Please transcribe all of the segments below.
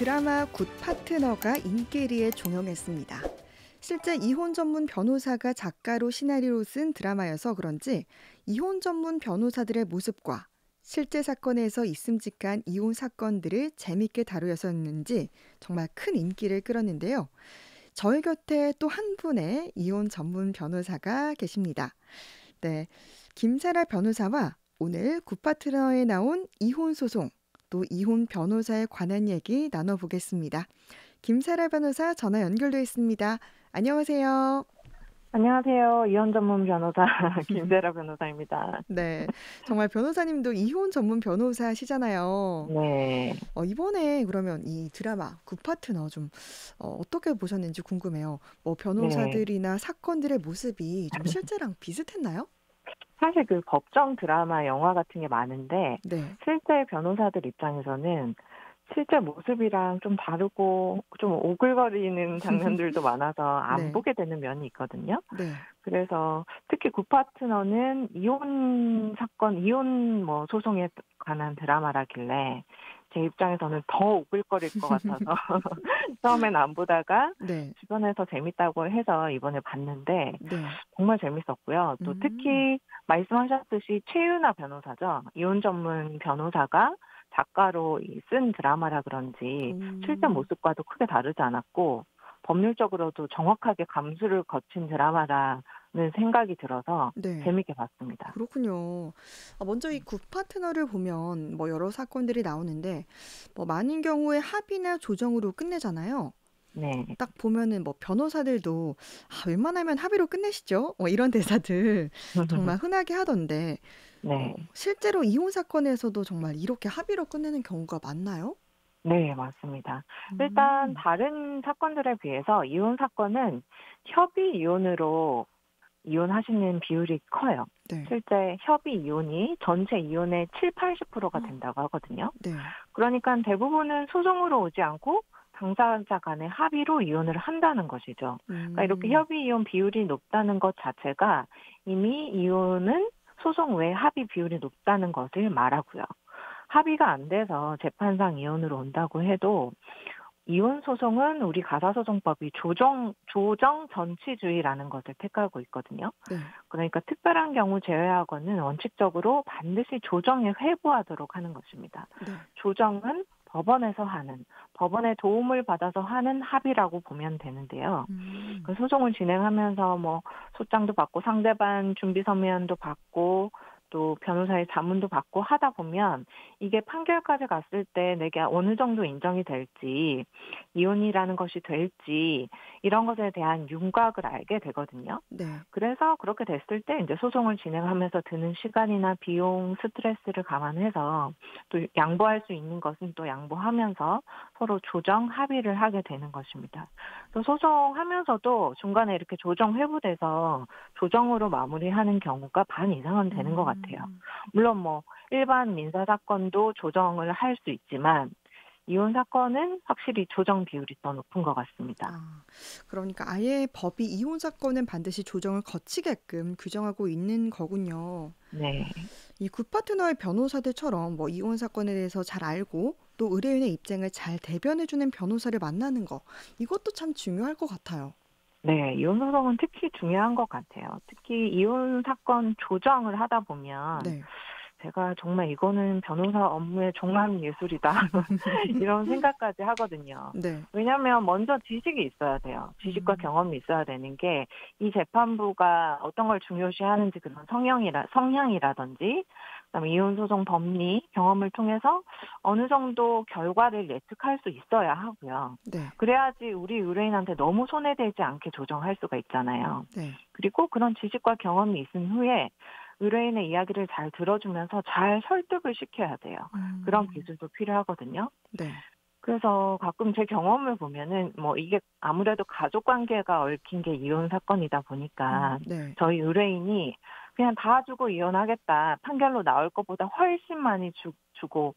드라마 굿 파트너가 인기리에 종영했습니다. 실제 이혼 전문 변호사가 작가로 시나리오를 쓴 드라마여서 그런지 이혼 전문 변호사들의 모습과 실제 사건에서 있음직한 이혼 사건들을 재밌게 다루었었는지 정말 큰 인기를 끌었는데요. 저희 곁에 또 한 분의 이혼 전문 변호사가 계십니다. 네, 김사라 변호사와 오늘 굿파트너에 나온 이혼 소송, 또 이혼 변호사에 관한 얘기 나눠보겠습니다. 김사라 변호사 전화 연결되어 있습니다. 안녕하세요. 안녕하세요. 이혼 전문 변호사 김세라 변호사입니다. 네, 정말 변호사님도 이혼 전문 변호사시잖아요. 네. 이번에 그러면 이 드라마 굿파트너 좀 어떻게 보셨는지 궁금해요. 뭐 네. 변호사들이나 사건들의 모습이 좀 실제랑 비슷했나요? 사실 그 법정 드라마 영화 같은 게 많은데 네, 실제 변호사들 입장에서는 실제 모습이랑 좀 다르고 좀 오글거리는 장면들도 많아서 안 네, 보게 되는 면이 있거든요. 네. 그래서 특히 굿파트너는 이혼 사건, 이혼 뭐 소송에 관한 드라마라길래 제 입장에서는 더 오글거릴 것 같아서 처음엔 안 보다가 네, 주변에서 재밌다고 해서 이번에 봤는데 네. 정말 재밌었고요. 또 음, 특히 말씀하셨듯이 최유나 변호사죠. 이혼 전문 변호사가 작가로 쓴 드라마라 그런지 실제 음, 모습과도 크게 다르지 않았고 법률적으로도 정확하게 감수를 거친 드라마라는 생각이 들어서 네. 재밌게 봤습니다. 그렇군요. 먼저 이 굿파트너를 보면 뭐 여러 사건들이 나오는데 뭐 많은 경우에 합의나 조정으로 끝내잖아요. 네. 딱 보면은 뭐 변호사들도 웬만하면 합의로 끝내시죠? 이런 대사들 정말 흔하게 하던데 네. 실제로 이혼 사건에서도 정말 이렇게 합의로 끝내는 경우가 많나요? 네, 맞습니다. 일단 음, 다른 사건들에 비해서 이혼 사건은 협의 이혼으로 이혼하시는 비율이 커요. 네. 실제 협의 이혼이 전체 이혼의 70~80%가 된다고 하거든요. 네. 그러니까 대부분은 소송으로 오지 않고 당사자 간의 합의로 이혼을 한다는 것이죠. 그러니까 이렇게 음, 협의 이혼 비율이 높다는 것 자체가 이미 이혼은 소송 외 합의 비율이 높다는 것을 말하고요. 합의가 안 돼서 재판상 이혼으로 온다고 해도 이혼 소송은 우리 가사소송법이 조정 전치주의라는 것을 택하고 있거든요. 네. 그러니까 특별한 경우 제외하고는 원칙적으로 반드시 조정에 회부하도록 하는 것입니다. 네. 조정은 법원에서 하는, 법원의 도움을 받아서 하는 합의라고 보면 되는데요. 음, 그 소송을 진행하면서 뭐 소장도 받고 상대방 준비 서면도 받고 또 변호사의 자문도 받고 하다 보면 이게 판결까지 갔을 때 내게 어느 정도 인정이 될지 이혼이라는 것이 될지 이런 것에 대한 윤곽을 알게 되거든요. 네. 그래서 그렇게 됐을 때 이제 소송을 진행하면서 드는 시간이나 비용, 스트레스를 감안해서 또 양보할 수 있는 것은 또 양보하면서 서로 조정 합의를 하게 되는 것입니다. 또 소송하면서도 중간에 이렇게 조정 회부돼서 조정으로 마무리하는 경우가 반 이상은 되는 것 같아요. 음. 물론 뭐 일반 민사 사건도 조정을 할 수 있지만 이혼 사건은 확실히 조정 비율이 더 높은 것 같습니다. 아, 그러니까 아예 법이 이혼 사건은 반드시 조정을 거치게끔 규정하고 있는 거군요. 네. 이 굿파트너의 변호사들처럼 뭐 이혼 사건에 대해서 잘 알고 또 의뢰인의 입장을 잘 대변해주는 변호사를 만나는 거, 이것도 참 중요할 것 같아요. 네, 이혼 소송은 특히 중요한 것 같아요. 특히 이혼 사건 조정을 하다 보면 네, 제가 정말 이거는 변호사 업무의 종합 예술이다. 이런 생각까지 하거든요. 네, 왜냐하면 먼저 지식이 있어야 돼요. 지식과 음, 경험이 있어야 되는 게 이 재판부가 어떤 걸 중요시하는지 그런 성향이라든지 그다음에 이혼 소송 법리 경험을 통해서 어느 정도 결과를 예측할 수 있어야 하고요. 네, 그래야지 우리 의뢰인한테 너무 손해되지 않게 조정할 수가 있잖아요. 네, 그리고 그런 지식과 경험이 있은 후에 의뢰인의 이야기를 잘 들어주면서 잘 설득을 시켜야 돼요. 그런 음, 기술도 필요하거든요. 네, 그래서 가끔 제 경험을 보면은 뭐 이게 아무래도 가족 관계가 얽힌 게 이혼 사건이다 보니까 네, 저희 의뢰인이 그냥 다 주고 이혼하겠다. 판결로 나올 것보다 훨씬 많이 주고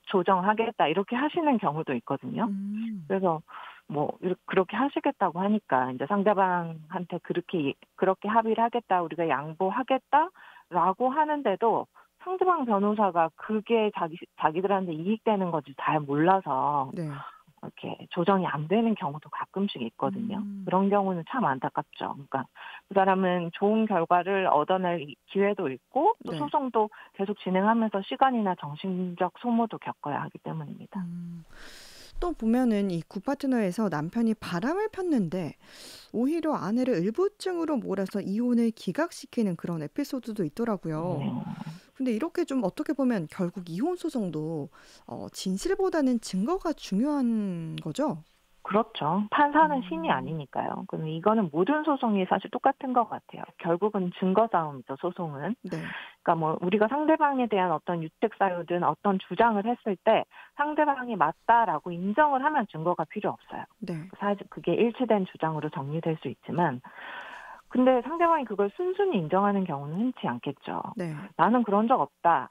조정하겠다. 이렇게 하시는 경우도 있거든요. 음, 그래서 뭐 그렇게 하시겠다고 하니까 이제 상대방한테 그렇게 합의를 하겠다. 우리가 양보하겠다라고 하는데도 상대방 변호사가 그게 자기들한테 이익되는 건지 잘 몰라서 네, 이렇게 조정이 안 되는 경우도 가끔씩 있거든요. 음. 그런 경우는 참 안타깝죠. 그러니까 그 사람은 좋은 결과를 얻어낼 기회도 있고 또 네. 소송도 계속 진행하면서 시간이나 정신적 소모도 겪어야 하기 때문입니다. 음. 또 보면은 이 구파트너에서 남편이 바람을 폈는데 오히려 아내를 을부증으로 몰아서 이혼을 기각시키는 그런 에피소드도 있더라고요. 네. 근데 이렇게 좀 어떻게 보면 결국 이혼 소송도 진실보다는 증거가 중요한 거죠? 그렇죠. 판사는 신이 음. 아니니까요. 그럼 이거는 모든 소송이 사실 똑같은 것 같아요. 결국은 증거 싸움이죠, 소송은. 네. 그러니까 뭐 우리가 상대방에 대한 어떤 유책 사유든 어떤 주장을 했을 때 상대방이 맞다라고 인정을 하면 증거가 필요 없어요. 네. 사실 그게 일치된 주장으로 정리될 수 있지만 근데 상대방이 그걸 순순히 인정하는 경우는 흔치 않겠죠. 네. 나는 그런 적 없다.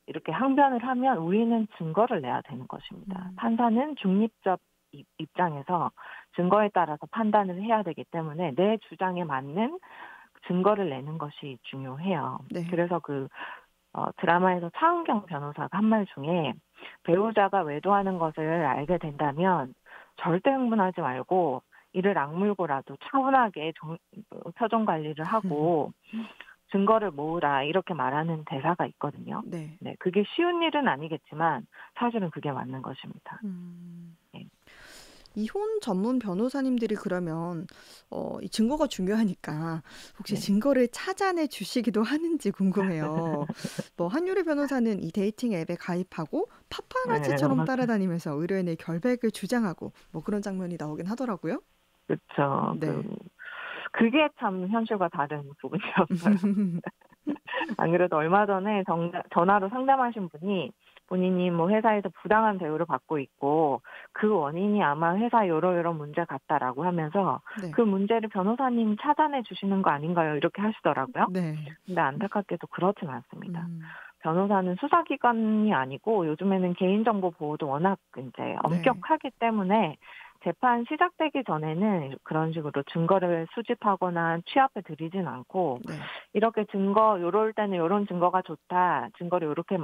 이렇게 항변을 하면 우리는 증거를 내야 되는 것입니다. 음. 판사는 중립적 입장에서 증거에 따라서 판단을 해야 되기 때문에 내 주장에 맞는 증거를 내는 것이 중요해요. 네. 그래서 드라마에서 차은경 변호사가 한 말 중에 배우자가 외도하는 것을 알게 된다면 절대 흥분하지 말고 이를 악물고라도 차분하게 표정 관리를 하고 증거를 모으라 이렇게 말하는 대사가 있거든요. 네. 네, 그게 쉬운 일은 아니겠지만 사실은 그게 맞는 것입니다. 음. 네. 이혼 전문 변호사님들이 그러면 이 증거가 중요하니까 혹시 네. 증거를 찾아내 주시기도 하는지 궁금해요. 뭐 한유리 변호사는 이 데이팅 앱에 가입하고 네, 파파라치처럼 따라다니면서 의뢰인의 결백을 주장하고 뭐 그런 장면이 나오긴 하더라고요. 그렇죠. 네. 그게 참 현실과 다른 부분이었어요. 안 그래도 얼마 전에 전화로 상담하신 분이 본인이 뭐 회사에서 부당한 대우를 받고 있고 그 원인이 아마 회사 요런 문제 같다라고 하면서 네. 그 문제를 변호사님 찾아내 주시는 거 아닌가요? 이렇게 하시더라고요. 네. 근데 안타깝게도 그렇진 않습니다. 음. 변호사는 수사기관이 아니고 요즘에는 개인정보 보호도 워낙 이제 네. 엄격하기 때문에 재판 시작되기 전에는 그런 식으로 증거를 수집하거나 취합해 드리진 않고 네. 이렇게 요럴 때는 요런 증거가 좋다. 증거를 요렇게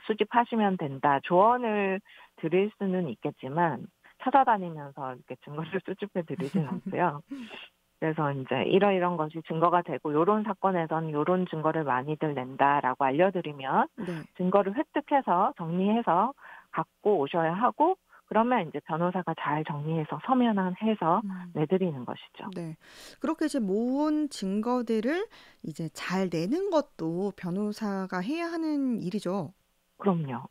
수집하시면 된다. 조언을 드릴 수는 있겠지만 찾아다니면서 이렇게 증거를 수집해 드리진 않고요. 그래서 이제 이런 것이 증거가 되고 요런 사건에선 요런 증거를 많이들 낸다라고 알려드리면 네. 증거를 획득해서 정리해서 갖고 오셔야 하고 그러면 이제 변호사가 잘 정리해서 서면화해서 음. 내드리는 것이죠. 네. 그렇게 이제 모은 증거들을 이제 잘 내는 것도 변호사가 해야 하는 일이죠. 그럼요.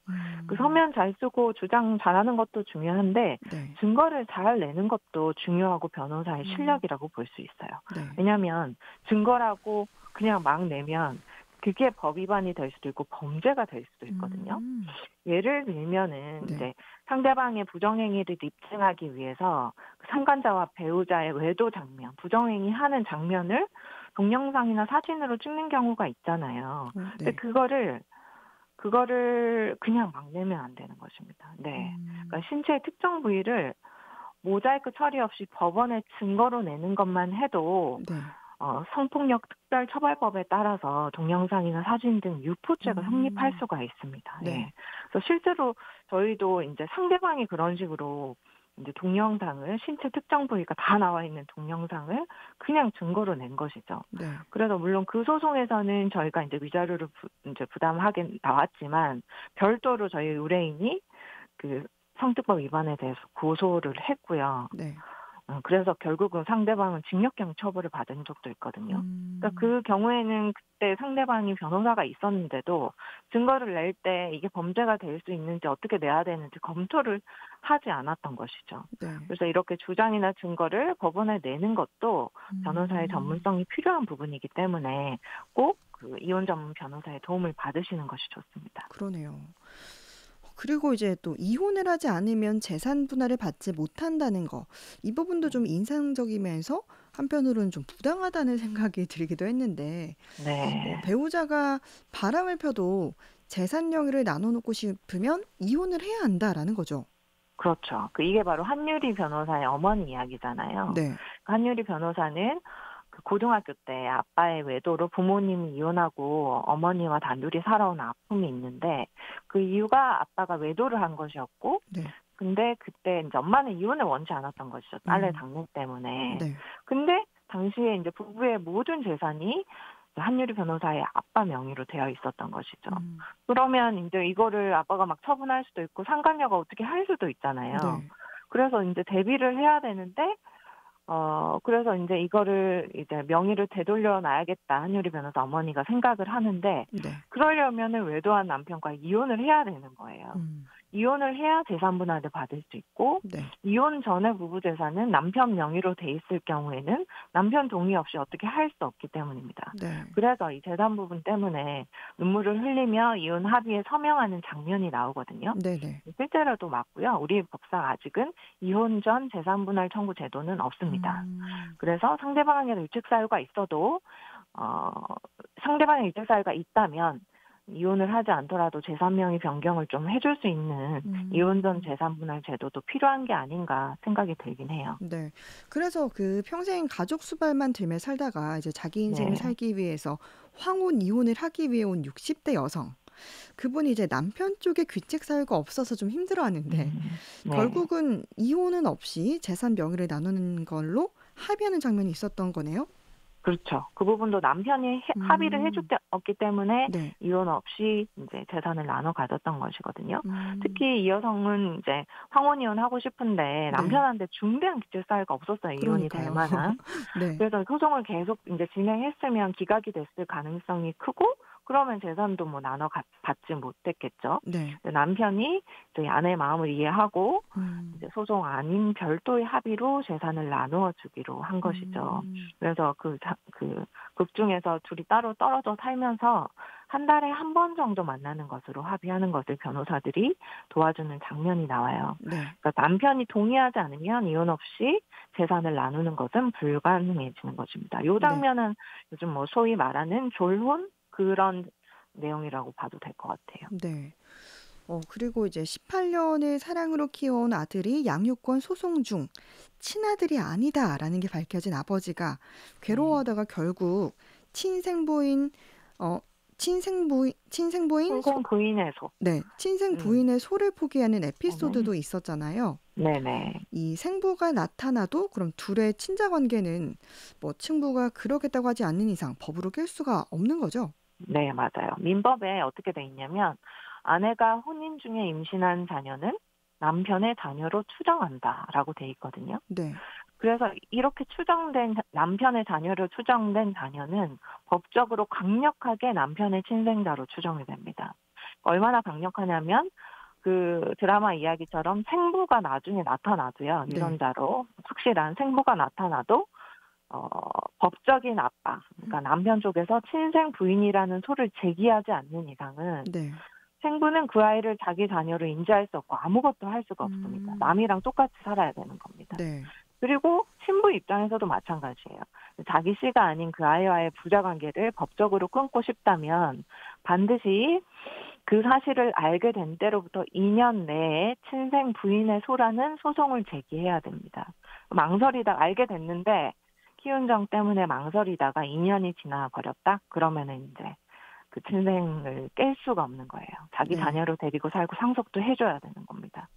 그 음. 서면 잘 쓰고 주장 잘하는 것도 중요한데 네. 증거를 잘 내는 것도 중요하고 변호사의 음. 실력이라고 볼 수 있어요. 네. 왜냐하면 증거라고 그냥 막 내면 그게 법 위반이 될 수도 있고 범죄가 될 수도 있거든요. 음. 예를 들면은 네. 이제 상대방의 부정행위를 입증하기 위해서 그 상간자와 배우자의 외도 장면, 부정행위 하는 장면을 동영상이나 사진으로 찍는 경우가 있잖아요. 근데 네. 그거를 그냥 막 내면 안 되는 것입니다. 네. 음. 그러니까 신체의 특정 부위를 모자이크 처리 없이 법원에 증거로 내는 것만 해도 네. 성폭력 특별처벌법에 따라서 동영상이나 사진 등 유포죄가 성립할 음. 수가 있습니다. 네. 예. 그래서 실제로 저희도 이제 상대방이 그런 식으로 이제 동영상을 신체 특정 부위가 다 나와 있는 동영상을 그냥 증거로 낸 것이죠. 네. 그래서 물론 그 소송에서는 저희가 이제 위자료를 이제 부담하게 나왔지만 별도로 저희 의뢰인이 그 성특법 위반에 대해서 고소를 했고요. 네. 그래서 결국은 상대방은 징역형 처벌을 받은 적도 있거든요. 그러니까 음. 그 경우에는 그때 상대방이 변호사가 있었는데도 증거를 낼 때 이게 범죄가 될 수 있는지 어떻게 내야 되는지 검토를 하지 않았던 것이죠. 네. 그래서 이렇게 주장이나 증거를 법원에 내는 것도 변호사의 음. 전문성이 필요한 부분이기 때문에 꼭 그 이혼 전문 변호사의 도움을 받으시는 것이 좋습니다. 그러네요. 그리고 이제 또 이혼을 하지 않으면 재산 분할을 받지 못한다는 거. 이 부분도 좀 인상적이면서 한편으로는 좀 부당하다는 생각이 들기도 했는데 네. 배우자가 바람을 펴도 재산 명의를 나눠 놓고 싶으면 이혼을 해야 한다라는 거죠. 그렇죠. 이게 바로 한유리 변호사의 어머니 이야기잖아요. 네. 한유리 변호사는 그 고등학교 때 아빠의 외도로 부모님이 이혼하고 어머니와 단둘이 살아온 아픔이 있는데 그 이유가 아빠가 외도를 한 것이었고 네. 근데 그때 이제 엄마는 이혼을 원치 않았던 것이죠. 딸의 음. 장래 때문에. 네. 근데 당시에 이제 부부의 모든 재산이 한유리 변호사의 아빠 명의로 되어 있었던 것이죠. 음. 그러면 인제 이거를 아빠가 막 처분할 수도 있고 상간녀가 어떻게 할 수도 있잖아요. 네. 그래서 인제 대비를 해야 되는데 그래서 인제 이거를 이제 '명의를 되돌려 놔야겠다.' 한유리 변호사 어머니가 생각을 하는데 네. 그러려면은 외도한 남편과 이혼을 해야 되는 거예요. 음. 이혼을 해야 재산 분할을 받을 수 있고 네. 이혼 전에 부부 재산은 남편 명의로 돼 있을 경우에는 남편 동의 없이 어떻게 할 수 없기 때문입니다. 네. 그래서 이 재산 부분 때문에 눈물을 흘리며 이혼 합의에 서명하는 장면이 나오거든요. 네네. 실제로도 맞고요. 우리 법상 아직은 이혼 전 재산 분할 청구 제도는 없습니다. 음. 그래서 상대방에게 유책 사유가 있어도 어 상대방의 유책 사유가 있다면 이혼을 하지 않더라도 재산 명의 변경을 좀 해줄 수 있는 이혼 전 음. 재산 분할 제도도 필요한 게 아닌가 생각이 들긴 해요. 네. 그래서 그 평생 가족 수발만 들며 살다가 이제 자기 인생을 네. 살기 위해서 황혼 이혼을 하기 위해 온 60대 여성. 그분이 이제 남편 쪽에 귀책 사유가 없어서 좀 힘들어하는데 네. 결국은 이혼은 없이 재산 명의를 나누는 걸로 합의하는 장면이 있었던 거네요. 그렇죠. 그 부분도 남편이 합의를 음. 었기 때문에 네. 이혼 없이 인제 재산을 나눠 가졌던 것이거든요. 음. 특히 이 여성은 이제 황혼 이혼하고 싶은데 네. 남편한테 중대한 귀책 사유가 없었어요, 이혼이 될 그러니까요. 만한. 네. 그래서 소송을 계속 인제 진행했으면 기각이 됐을 가능성이 크고 그러면 재산도 뭐 나눠 받지 못했겠죠. 네. 근데 남편이 저희 아내의 마음을 이해하고 음. 이제 소송 아닌 별도의 합의로 재산을 나누어 주기로 한 것이죠. 음. 그래서 극 중에서 둘이 따로 떨어져 살면서 한 달에 한 번 정도 만나는 것으로 합의하는 것을 변호사들이 도와주는 장면이 나와요. 네. 그러니까 남편이 동의하지 않으면 이혼 없이 재산을 나누는 것은 불가능해지는 것입니다. 요 네. 장면은 요즘 뭐 소위 말하는 졸혼 그런 내용이라고 봐도 될 것 같아요. 네. 그리고 이제 18년을 사랑으로 키워온 아들이 양육권 소송 중 친아들이 아니다라는 게 밝혀진 아버지가 네. 괴로워하다가 결국 친생부인 친생부인 신생 부인의 소. 네, 친생 음. 부인의 소를 포기하는 네. 에피소드도 있었잖아요. 네네. 이 생부가 나타나도 그럼 둘의 친자 관계는 뭐 친부가 그러겠다고 하지 않는 이상 법으로 깰 수가 없는 거죠? 네, 맞아요. 민법에 어떻게 돼 있냐면 아내가 혼인 중에 임신한 자녀는 남편의 자녀로 추정한다라고 돼 있거든요. 네. 그래서 이렇게 남편의 자녀로 추정된 자녀는 법적으로 강력하게 남편의 친생자로 추정이 됩니다. 얼마나 강력하냐면 그 드라마 이야기처럼 생부가 나중에 나타나도요. 네. 유전자로 확실한 생부가 나타나도 법적인 아빠, 그러니까 남편 쪽에서 친생 부인이라는 소를 제기하지 않는 이상은 네. 생부는 그 아이를 자기 자녀로 인지할 수 없고 아무것도 할 수가 없습니다. 음. 남이랑 똑같이 살아야 되는 겁니다. 네. 그리고 신부 입장에서도 마찬가지예요. 자기 씨가 아닌 그 아이와의 부자 관계를 법적으로 끊고 싶다면 반드시 그 사실을 알게 된 때로부터 2년 내에 친생 부인의 소라는 소송을 제기해야 됩니다. 망설이다 알게 됐는데 키운정 때문에 망설이다가 2년이 지나 버렸다? 그러면은 이제 그 친생을 깰 수가 없는 거예요. 자기 네. 자녀로 데리고 살고 상속도 해줘야 되는 겁니다.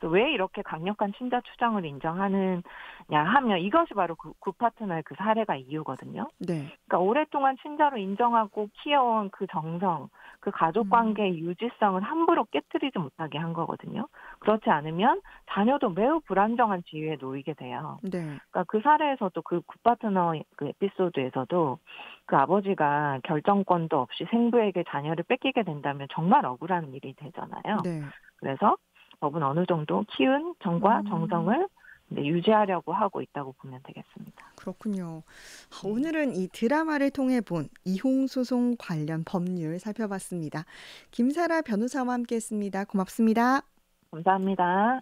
또 왜 이렇게 강력한 친자 추정을 인정하느냐 하면 이것이 바로 그 파트너의 그 사례가 이유거든요. 네. 그러니까 오랫동안 친자로 인정하고 키워온 그 정성, 그 가족 관계의 유지성을 함부로 깨트리지 못하게 한 거거든요. 그렇지 않으면 자녀도 매우 불안정한 지위에 놓이게 돼요. 네. 그러니까 그 사례에서도 그 굿파트너 그 에피소드에서도 그 아버지가 결정권도 없이 생부에게 자녀를 뺏기게 된다면 정말 억울한 일이 되잖아요. 네. 그래서 법은 어느 정도 키운 정과 음. 정성을 유지하려고 하고 있다고 보면 되겠습니다. 그렇군요. 오늘은 이 드라마를 통해 본 이혼 소송 관련 법률 살펴봤습니다. 김사라 변호사와 함께했습니다. 고맙습니다. 감사합니다.